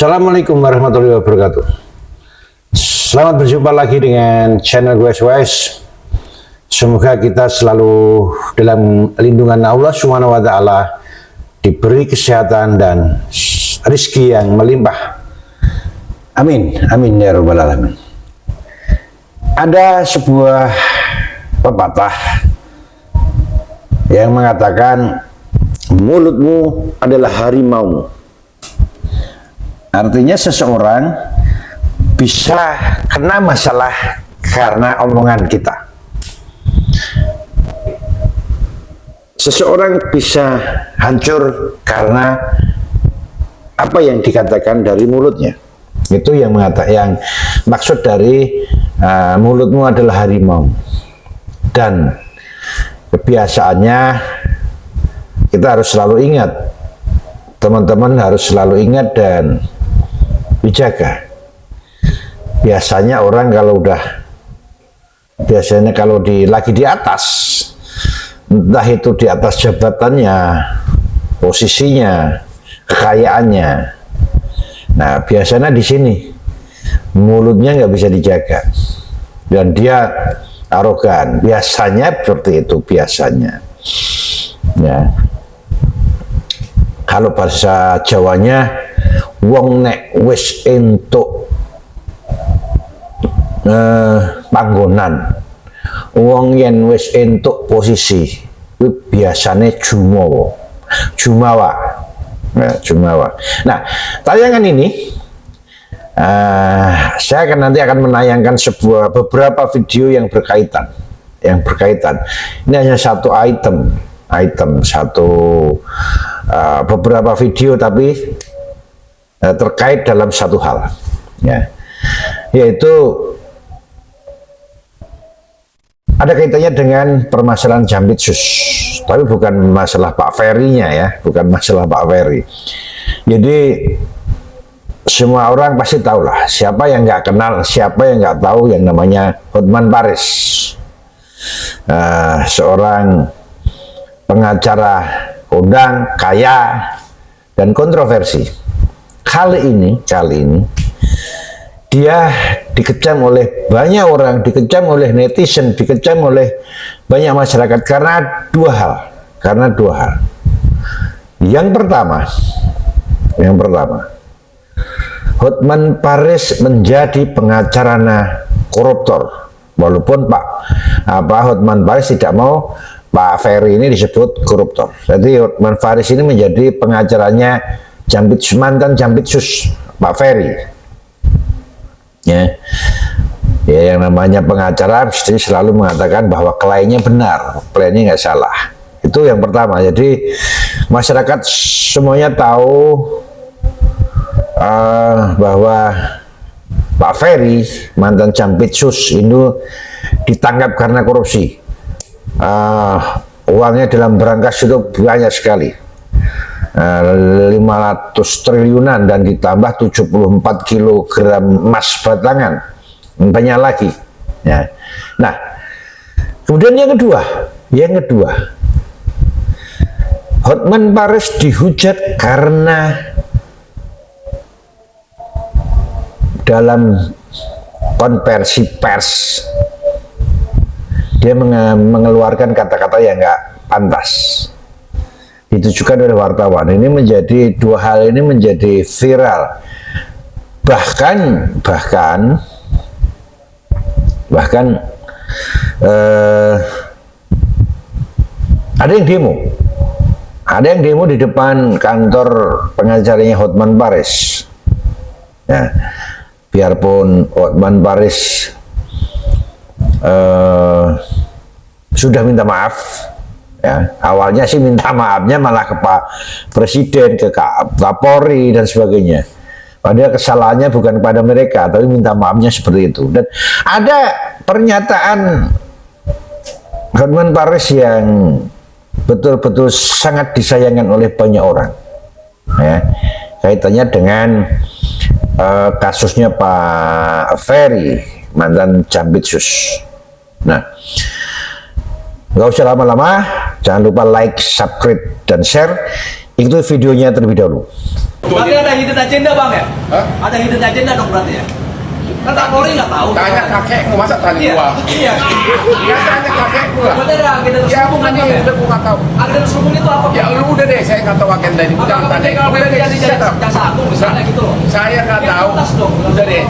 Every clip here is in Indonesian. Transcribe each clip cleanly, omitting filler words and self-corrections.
Assalamualaikum warahmatullahi wabarakatuh. Selamat berjumpa lagi dengan channel gue SWS. Semoga kita selalu dalam lindungan Allah Subhanahu wa taala, diberi kesehatan dan rezeki yang melimpah. Amin, amin ya rabbal alamin. Ada sebuah pepatah yang mengatakan mulutmu adalah harimaumu. Artinya seseorang bisa kena masalah karena omongan kita. Seseorang bisa hancur karena apa yang dikatakan dari mulutnya. Itu yang maksud dari mulutmu adalah harimau. Dan kebiasaannya kita harus selalu ingat. Teman-teman harus selalu ingat dan dijaga. Biasanya orang kalau lagi di atas, entah itu di atas jabatannya, posisinya, kekayaannya. Nah, biasanya di sini mulutnya nggak bisa dijaga dan dia arogan. Biasanya seperti itu biasanya. Ya. Kalau bahasa Jawanya, wong nek wis entuk panggonan, wong yen wis entuk posisi, biasane jumawa. Nah, tayangan ini saya nanti akan menayangkan beberapa video yang berkaitan. Ini hanya satu beberapa video tapi terkait dalam satu hal, ya, yaitu ada kaitannya dengan permasalahan Jambitsus, tapi bukan masalah Pak Ferry-nya ya, bukan masalah Pak Ferry. Jadi semua orang pasti tahu lah, siapa yang nggak kenal, siapa yang nggak tahu yang namanya Hotman Paris, seorang pengacara kondang, kaya, dan kontroversi. Kali ini dia dikecam oleh banyak orang, dikecam oleh netizen, dikecam oleh banyak masyarakat karena dua hal. Yang pertama, Hotman Paris menjadi pengacara koruptor, walaupun Hotman Paris tidak mau Pak Ferry ini disebut koruptor. Jadi Hotman Paris ini menjadi pengacaranya mantan Jambitsus Pak Ferry. Ya, yang namanya pengacara mesti selalu mengatakan bahwa kliennya benar, kliennya nggak salah. Itu yang pertama. Jadi masyarakat semuanya tahu bahwa Pak Ferry mantan Jambitsus itu ditangkap karena korupsi. Uangnya dalam berangkas itu banyak sekali, 500 triliunan dan ditambah 74 kg emas batangan, banyak lagi ya. Nah, kemudian yang kedua Hotman Paris dihujat karena dalam konversi pers dia mengeluarkan kata-kata yang nggak pantas, ditujukan oleh wartawan. Ini menjadi dua hal ini menjadi viral. Bahkan ada yang demo di depan kantor pengacaranya Hotman Paris. Ya, biarpun Hotman Paris sudah minta maaf ya, awalnya sih minta maafnya malah ke Pak Presiden, ke Kapolri dan sebagainya, padahal kesalahannya bukan kepada mereka tapi minta maafnya seperti itu. Dan ada pernyataan Hotman Paris yang betul-betul sangat disayangkan oleh banyak orang ya, kaitannya dengan kasusnya Pak Ferry mantan Jambitsus. Nah, nggak usah lama-lama, jangan lupa like, subscribe, dan share. Itu videonya terlebih dahulu. Berarti ada hidden agenda bang ya? Hah? Ada hidden agenda dong berarti ya? Kan Kapolri nggak tahu. Tanya kakekmu, masa tanya Iya. gua? Iya. Ya tanya kakekmu lah. Berarti ada agenda Ya terselubung kan bukan bang ya? udah gua nggak tahu. Agenda terselubung itu apa? Ya lu udah deh, saya nggak tahu agenda ini. Jangan Apakah tanya. kalau Udah deh, jadi shut up. jaksa agung misalnya gitu loh? Saya nggak Ya, tahu. tuntas dong. Udah deh.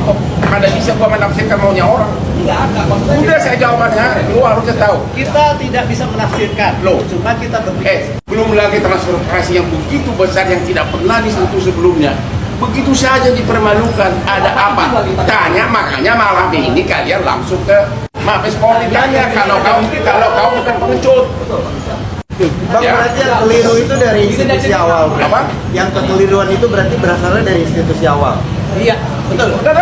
Ada bisa gua menafsirkan maunya orang. Tidak ada. Maksudnya Udah saya jawabannya. Lu harusnya tahu. Kita tidak bisa menafsirkan, Loh. cuma kita berpikir. Belum lagi transportasi yang begitu besar yang tidak pernah disentuh sebelumnya. Begitu saja dipermalukan. Ada apa? Tanya, makanya malam ini kalian langsung ke Mabes Polri tanya kalau kau bukan pengecut. Bang, Ya. berarti yang keliru itu dari institusi awal. Apa? Yang kekeliruan itu berarti berasalnya dari institusi awal. Iya, betul. Udah.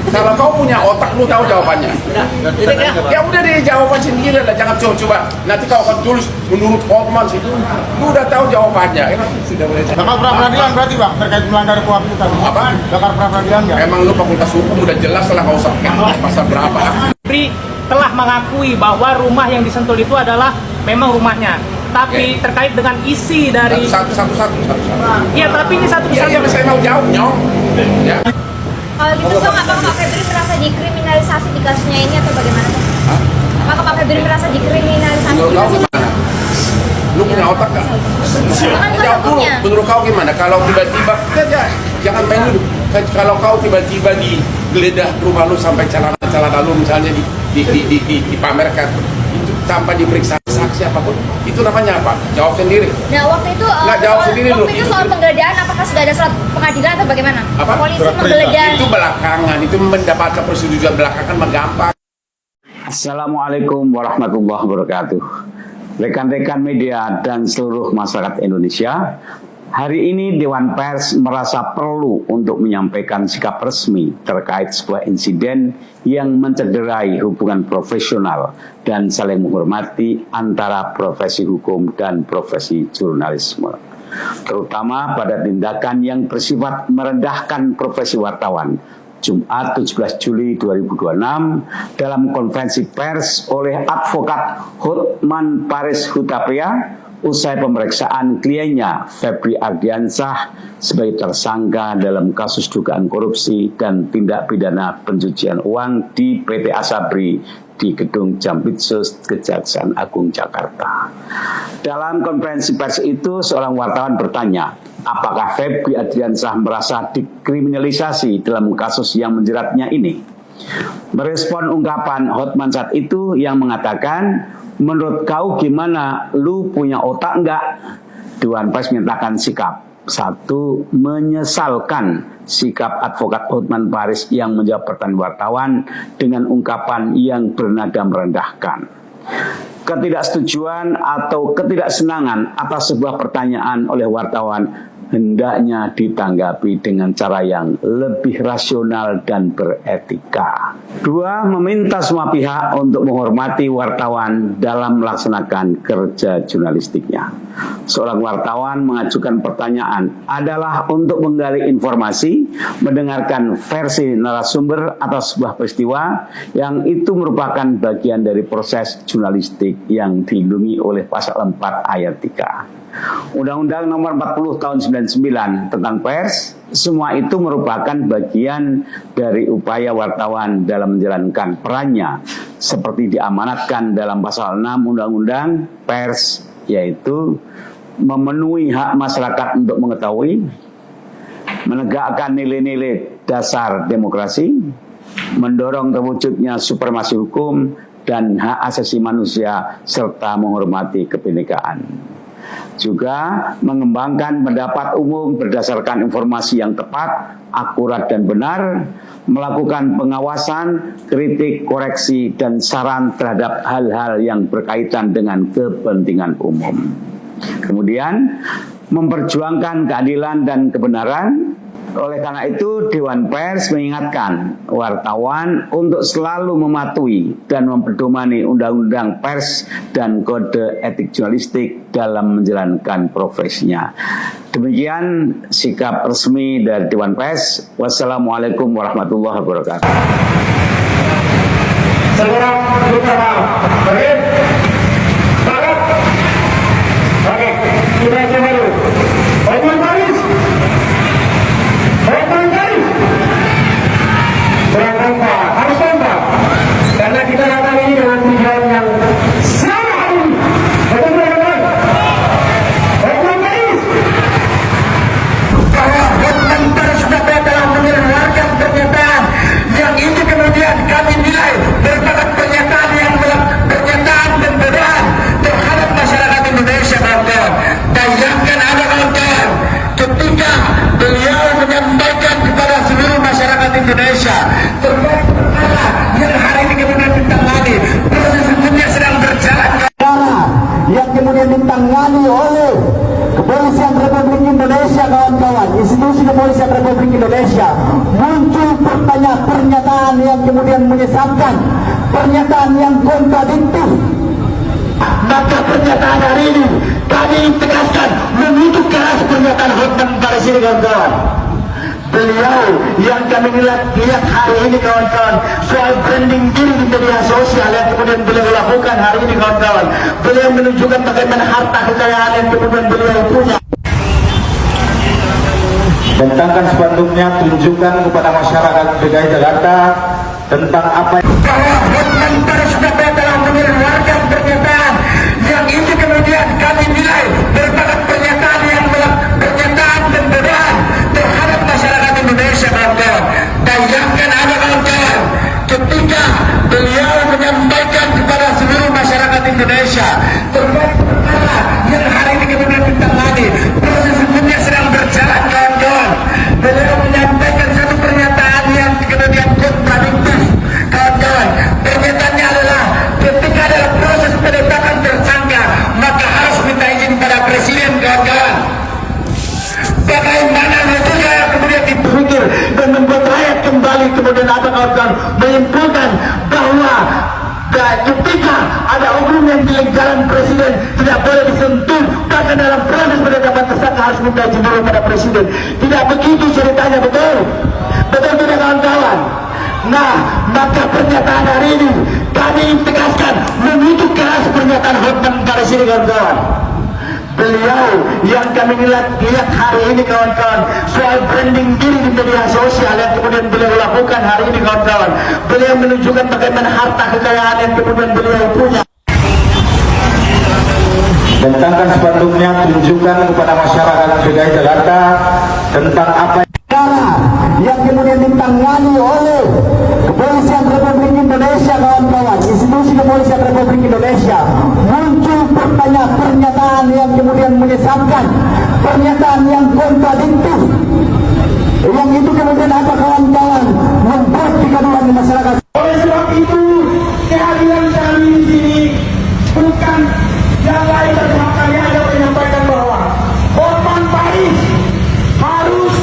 Kalau kau punya otak, lu tahu jawabannya. Berarti Tidak, tadi ya. apa? Ya udah deh, jawaban sendiri lah. Jangan coba-coba. Nanti kau akan tulis menurut Hotman situ. Lu udah tahu jawabannya. Sudah boleh. Bakal pra peradilan berarti Bang terkait melanggar KUHP itu tadi. Apaan? Bakal pra peradilan nggak? Emang lu fakultas hukum udah jelas lah, kau usah pakai pasal berapa. Pri telah mengakui bahwa rumah yang disentul itu adalah memang rumahnya. Tapi terkait dengan isi dari Satu. iya, tapi ini satu Iya, kesatuan. saya mau jawab, nyong. Ya. Kalau gitu Bang, apakah Pak Febri merasa dikriminalisasi di kasusnya ini atau bagaimana Bang? Apakah Pak Febri merasa dikriminalisasi Menurut di kau kasusnya? gimana? Lu punya otak gak? Kan Jawab kuasa dulu, hukumnya. menurut kau gimana? Kalau tiba-tiba, jangan main dulu. Kalau kau tiba-tiba digeledah rumah lu sampai celana lu misalnya dipamerkan, itu tanpa diperiksa saksi apapun, itu namanya apa? Jawab sendiri. Nah, waktu itu Nggak, jawab sendiri waktu dulu. itu soal penggeledahan apakah sudah ada surat pengadilan atau bagaimana? Apa? Polisi Surat menggeledah. Itu belakangan, itu mendapatkan persetujuan belakangan mah gampang. Assalamualaikum warahmatullahi wabarakatuh. Rekan-rekan media dan seluruh masyarakat Indonesia, hari ini Dewan Pers merasa perlu untuk menyampaikan sikap resmi terkait sebuah insiden yang mencederai hubungan profesional dan saling menghormati antara profesi hukum dan profesi jurnalisme, terutama pada tindakan yang bersifat merendahkan profesi wartawan. Jumat 17 Juli 2026 dalam konferensi pers oleh advokat Hotman Paris Hutapea usai pemeriksaan kliennya Febri Ardiansyah sebagai tersangka dalam kasus dugaan korupsi dan tindak pidana pencucian uang di PT Asabri di Gedung Jampitsus Kejaksaan Agung Jakarta. Dalam konferensi pers itu seorang wartawan bertanya, apakah Febri Ardiansyah merasa dikriminalisasi dalam kasus yang menjeratnya ini? Merespon ungkapan Hotman saat itu yang mengatakan, menurut kau gimana? Lu punya otak enggak? Dewan Pers menyatakan sikap. Satu, menyesalkan sikap advokat Hotman Paris yang menjawab pertanyaan wartawan dengan ungkapan yang bernada merendahkan. Ketidaksetujuan atau ketidaksenangan atas sebuah pertanyaan oleh wartawan hendaknya ditanggapi dengan cara yang lebih rasional dan beretika. Dua, meminta semua pihak untuk menghormati wartawan dalam melaksanakan kerja jurnalistiknya. Seorang wartawan mengajukan pertanyaan adalah untuk menggali informasi, mendengarkan versi narasumber atas sebuah peristiwa yang itu merupakan bagian dari proses jurnalistik yang dilindungi oleh pasal 4 ayat 3. Undang-Undang Nomor 40 Tahun 99 tentang pers, semua itu merupakan bagian dari upaya wartawan dalam menjalankan perannya seperti diamanatkan dalam pasal 6 Undang-Undang Pers, yaitu memenuhi hak masyarakat untuk mengetahui, menegakkan nilai-nilai dasar demokrasi, mendorong terwujudnya supremasi hukum dan hak asasi manusia serta menghormati kebinekaan. Juga mengembangkan pendapat umum berdasarkan informasi yang tepat, akurat dan benar, melakukan pengawasan, kritik, koreksi, dan saran terhadap hal-hal yang berkaitan dengan kepentingan umum. Kemudian, memperjuangkan keadilan dan kebenaran. Oleh karena itu, Dewan Pers mengingatkan wartawan untuk selalu mematuhi dan mempedomani Undang-Undang Pers dan Kode Etik Jurnalistik dalam menjalankan profesinya. Demikian sikap resmi dari Dewan Pers. Wassalamualaikum warahmatullahi wabarakatuh. Segera buka oke? Oke, kita coba dulu. Kepolisian Republik Indonesia muncul pernyataan yang kemudian menyesalkan, pernyataan yang kontradiktif. Maka pernyataan hari ini kami tegaskan mengutuk keras pernyataan Hotman Paris ini, kawan-kawan. Beliau yang kami lihat hari ini, kawan-kawan, soal branding diri di media sosial yang kemudian beliau lakukan hari ini, kawan-kawan. Beliau menunjukkan bagaimana harta kekayaan yang kemudian beliau punya. Bentangkan spanduknya, tunjukkan kepada masyarakat DKI Jakarta tentang apa bahwa Hotman Paris sudah telah mengeluarkan pernyataan yang itu kemudian kami nilai merupakan pernyataan dan beban terhadap masyarakat Indonesia, kawan-kawan. Bayangkan ada, kawan-kawan, ketika beliau menyampaikan kepada seluruh masyarakat Indonesia terkait perkara yang hari ini kemudian ditangani, proses hukumnya sedang berjalan, kawan-kawan. Beliau menyampaikan satu pernyataan yang kemudian kontradiktif, kawan-kawan. Pernyataannya adalah ketika ada proses penetapan tersangka maka harus minta izin pada presiden, kawan-kawan. Bagaimana juga kemudian dipikir dan membuat rakyat kembali kemudian apa, kawan-kawan, menyimpulkan bahwa ketika ada hukum yang dilegalkan presiden tidak boleh disentuh, bahkan dalam proses penetapan tersangka harus minta izin dulu pada presiden. Tidak begitu ceritanya, betul? Betul tidak, kawan-kawan? Nah, maka pernyataan hari ini kami tegaskan mengutuk keras pernyataan Hotman Paris ini, kawan-kawan. Beliau yang kami lihat hari ini, kawan-kawan, soal branding diri di media sosial yang kemudian beliau lakukan hari ini, kawan-kawan. Beliau menunjukkan bagaimana harta kekayaan yang kemudian beliau punya. Bentangkan spanduknya, tunjukkan kepada masyarakat DKI Jakarta tentang apa yang kemudian ditangani oleh Kepolisian Republik Indonesia, kawan-kawan, institusi Kepolisian Republik Indonesia. Muncul pernyataan yang kemudian menyesalkan, pernyataan yang kontradiktif, yang itu kemudian apa, kawan-kawan, membuat kegaduhan di masyarakat. Oleh sebab itu, kehadiran kami di sini bukan yang lain dan kami ada menyampaikan bahwa Hotman Paris harus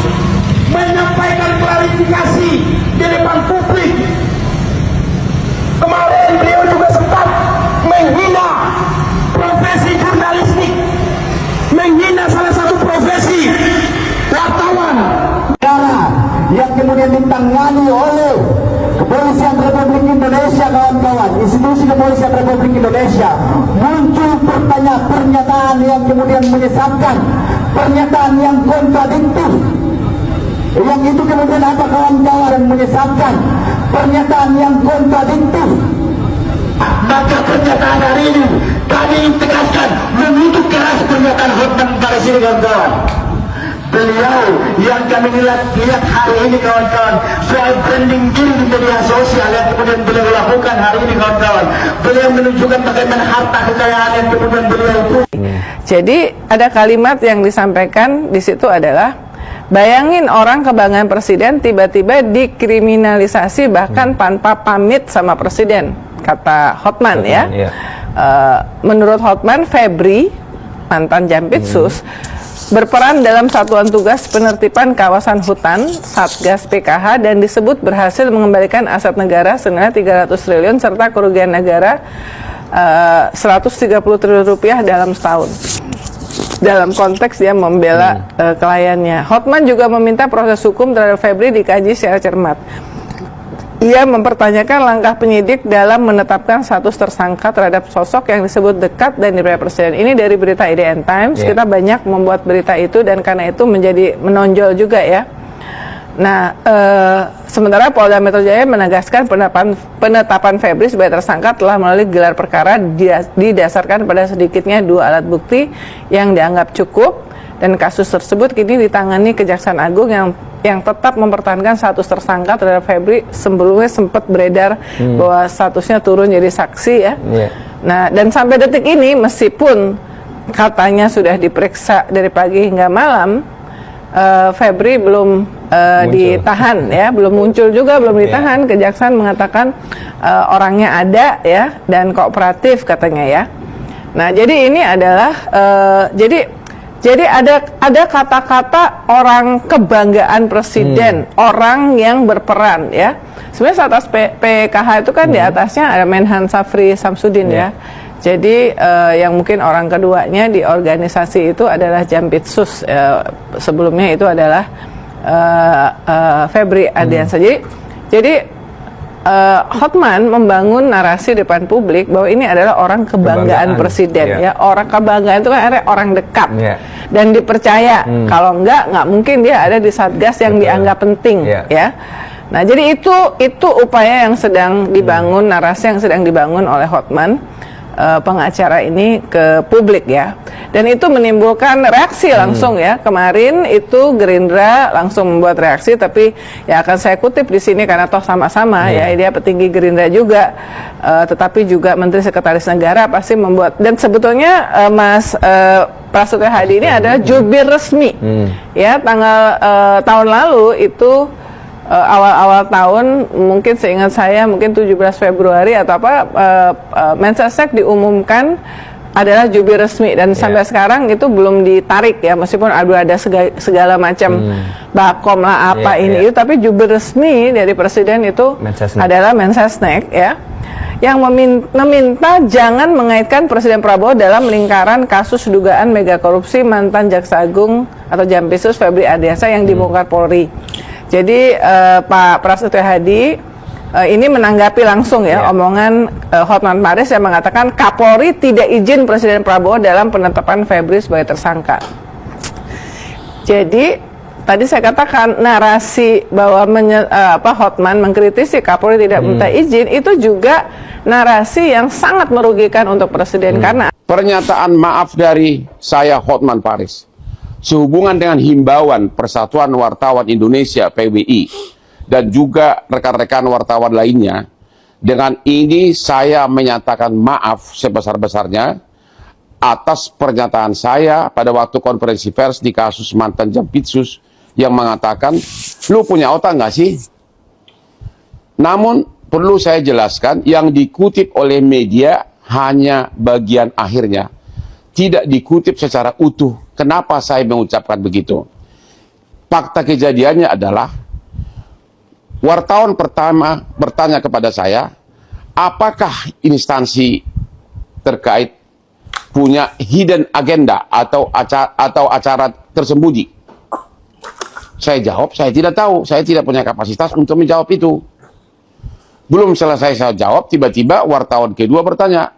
menyampaikan klarifikasi di depan publik. Kemarin beliau juga sempat menghina profesi jurnalistik, menghina salah satu profesi wartawan. Yang kemudian ditangani oleh Kepolisian Republik Indonesia, kawan-kawan, institusi Kepolisian Republik Indonesia. Muncul pernyataan yang kemudian menyesalkan, pernyataan yang kontradiktif, yang itu kemudian apa, kawan-kawan, yang menyesalkan, pernyataan yang kontradiktif. Maka pernyataan hari ini kami tegaskan mengutuk keras pernyataan Hotman Paris ini, kawan-kawan. Beliau yang kami lihat hari ini, kawan-kawan, soal branding diri di media sosial yang kemudian beliau lakukan hari ini, kawan-kawan. Beliau menunjukkan bagaimana harta kekayaan yang kemudian beliau punya. Jadi ada kalimat yang disampaikan di situ adalah, bayangin orang kebanggaan presiden tiba-tiba dikriminalisasi bahkan tanpa pamit sama presiden, kata Hotman, ya. Menurut Hotman, Febri, mantan Jampitsus, berperan dalam satuan tugas penertiban kawasan hutan Satgas PKH dan disebut berhasil mengembalikan aset negara senilai 300 triliun serta kerugian negara 130 triliun rupiah dalam setahun. Dalam konteks dia membela kliennya. Hotman juga meminta proses hukum terhadap Febri dikaji secara cermat. Ia mempertanyakan langkah penyidik dalam menetapkan status tersangka terhadap sosok yang disebut dekat dan dipercaya presiden. Ini dari berita IDN Times. Kita banyak membuat berita itu dan karena itu menjadi menonjol juga, ya. Nah, sementara Polda Metro Jaya menegaskan penetapan Febri sebagai tersangka telah melalui gelar perkara didasarkan pada sedikitnya 2 alat bukti yang dianggap cukup, dan kasus tersebut kini ditangani Kejaksaan Agung yang tetap mempertahankan status tersangka terhadap Febri. Sebelumnya sempat beredar bahwa statusnya turun jadi saksi, ya. Nah, dan sampai detik ini meskipun katanya sudah diperiksa dari pagi hingga malam, Febri belum ditahan, ya, belum muncul juga, belum ditahan. Kejaksaan mengatakan orangnya ada, ya, dan kooperatif katanya, ya. Nah, jadi ini adalah jadi Jadi ada kata-kata orang kebanggaan presiden, orang yang berperan ya. Sebenarnya atas PKH itu kan di atasnya ada Menhan Safri Samsudin ya. Jadi yang mungkin orang keduanya di organisasi itu adalah Jampitsus. Sebelumnya itu adalah Febri Ardiansyah. Jadi Hotman membangun narasi depan publik bahwa ini adalah orang kebanggaan presiden ya. Orang kebanggaan itu kan ada orang dekat dan dipercaya. Kalau nggak mungkin dia ada di satgas yang dianggap penting ya. Nah, jadi itu upaya yang sedang dibangun, narasi yang sedang dibangun oleh Hotman pengacara ini ke publik ya, dan itu menimbulkan reaksi langsung ya. Kemarin itu Gerindra langsung membuat reaksi, tapi ya akan saya kutip di sini karena toh sama-sama ya, dia petinggi Gerindra juga, tetapi juga Menteri Sekretaris Negara pasti membuat. Dan sebetulnya Mas Prasetyo Hadi ini adalah jubir resmi ya, tanggal tahun lalu itu awal-awal tahun, mungkin seingat saya mungkin 17 Februari atau apa, Mensesnek diumumkan adalah jubir resmi, dan sampai sekarang itu belum ditarik ya, meskipun ada segala macam bakom lah apa itu, tapi jubir resmi dari presiden itu adalah Mensesnek ya, yang meminta jangan mengaitkan Presiden Prabowo dalam lingkaran kasus dugaan mega korupsi mantan Jaksa Agung atau Jampitsus Febri Ardiansyah yang dibongkar Polri. Jadi Pak Prasetyo Hadi ini menanggapi langsung ya omongan Hotman Paris yang mengatakan Kapolri tidak izin Presiden Prabowo dalam penetapan Febri sebagai tersangka. Jadi tadi saya katakan narasi bahwa Hotman mengkritisi Kapolri tidak minta izin itu juga narasi yang sangat merugikan untuk Presiden karena pernyataan maaf dari saya Hotman Paris sehubungan dengan himbauan Persatuan Wartawan Indonesia PWI dan juga rekan-rekan wartawan lainnya. Dengan ini saya menyatakan maaf sebesar-besarnya atas pernyataan saya pada waktu konferensi pers di kasus mantan Jampitsus yang mengatakan, lu punya otak nggak sih? Namun perlu saya jelaskan, yang dikutip oleh media hanya bagian akhirnya, tidak dikutip secara utuh. Kenapa saya mengucapkan begitu? Fakta kejadiannya adalah wartawan pertama bertanya kepada saya, apakah instansi terkait punya hidden agenda atau acara tersembunyi? Saya jawab, saya tidak tahu, saya tidak punya kapasitas untuk menjawab itu. Belum selesai saya jawab, tiba-tiba wartawan kedua bertanya,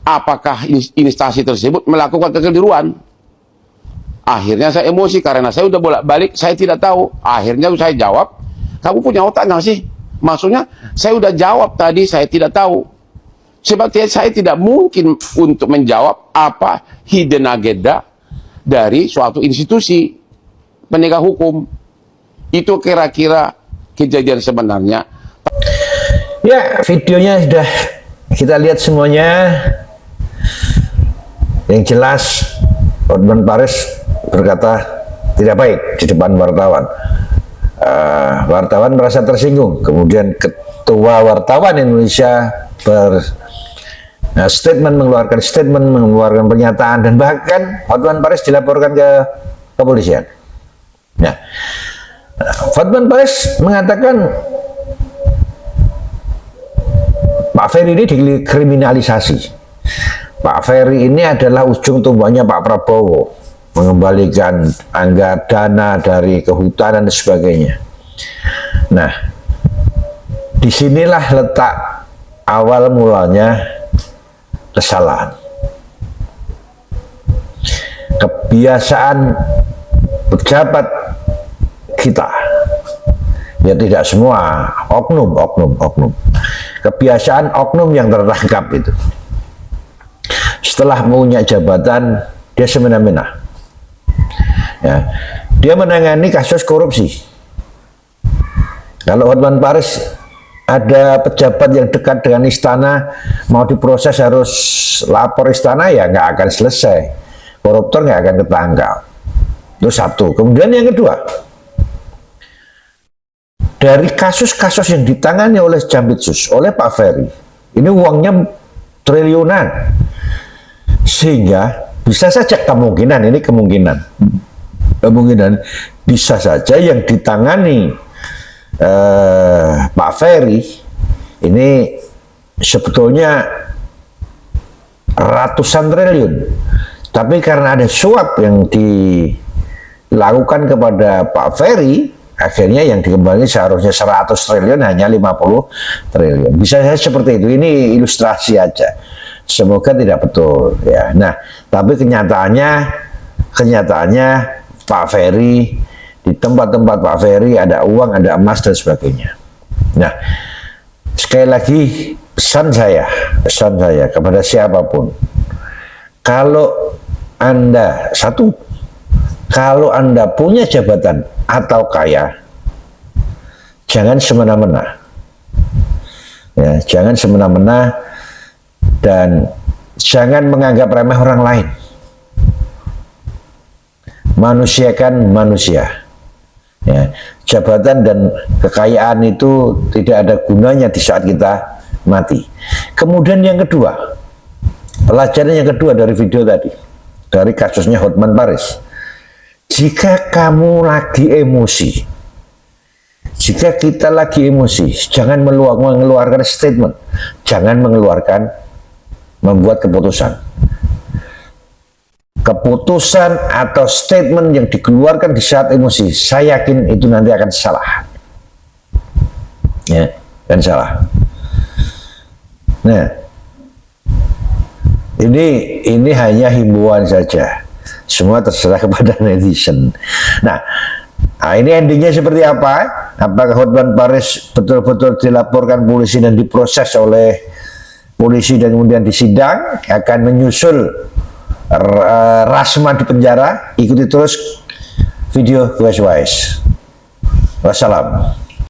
apakah instansi tersebut melakukan kekeliruan? Akhirnya saya emosi karena saya udah bolak-balik, saya tidak tahu. Akhirnya saya jawab, kamu punya otak nggak sih? Maksudnya saya udah jawab tadi, saya tidak tahu. Sebab saya tidak mungkin untuk menjawab apa hidden agenda dari suatu institusi penegak hukum. Itu kira-kira kejadian sebenarnya. Ya, videonya sudah kita lihat semuanya. Yang jelas Hotman Paris berkata tidak baik di depan wartawan. Wartawan merasa tersinggung. Kemudian Ketua Wartawan Indonesia mengeluarkan statement, mengeluarkan pernyataan, dan bahkan Hotman Paris dilaporkan ke kepolisian. Nah, Hotman Paris mengatakan Pak Ferry ini dikriminalisasi. Pak Ferry ini adalah ujung tombaknya Pak Prabowo, mengembalikan anggaran dana dari kehutanan dan sebagainya. Nah, disinilah letak awal mulanya kesalahan. Kebiasaan pejabat kita, ya tidak semua, oknum. Kebiasaan oknum yang tertangkap itu, setelah punya jabatan dia semena-mena. Ya, dia menangani kasus korupsi. Kalau Hotman Paris ada pejabat yang dekat dengan istana mau diproses harus lapor istana, ya nggak akan selesai. Koruptor nggak akan ketangkap. Itu satu. Kemudian yang kedua, dari kasus-kasus yang ditangani oleh Jampitsus, oleh Pak Ferry, ini uangnya triliunan, sehingga Bisa saja kemungkinan, ini kemungkinan bisa saja yang ditangani Pak Ferry ini sebetulnya ratusan triliun, tapi karena ada suap yang dilakukan kepada Pak Ferry, akhirnya yang dikembalikan seharusnya 100 triliun hanya 50 triliun. Bisa saja seperti itu. Ini ilustrasi aja. Semoga tidak betul ya. Nah, tapi kenyataannya Pak Ferry, di tempat-tempat Pak Ferry ada uang, ada emas dan sebagainya. Nah, sekali lagi pesan saya kepada siapapun, kalau Anda punya jabatan atau kaya, jangan semena-mena. Ya, jangan semena-mena dan jangan menganggap remeh orang lain. Manusiakan manusia. Ya, jabatan dan kekayaan itu tidak ada gunanya di saat kita mati. Kemudian yang kedua, pelajaran yang kedua dari video tadi, dari kasusnya Hotman Paris. Jika kamu lagi emosi, jika kita lagi emosi, jangan mengeluarkan statement, jangan membuat keputusan. Keputusan atau statement yang dikeluarkan di saat emosi, saya yakin itu nanti akan salah. Ya, akan salah. Nah, ini hanya himbauan saja. Semua terserah kepada netizen. Nah, ini endingnya seperti apa? Apakah Hotman Paris betul-betul dilaporkan polisi dan diproses oleh polisi dan kemudian disidang, akan menyusul Rasma di penjara? Ikuti terus video Wise. Wassalam.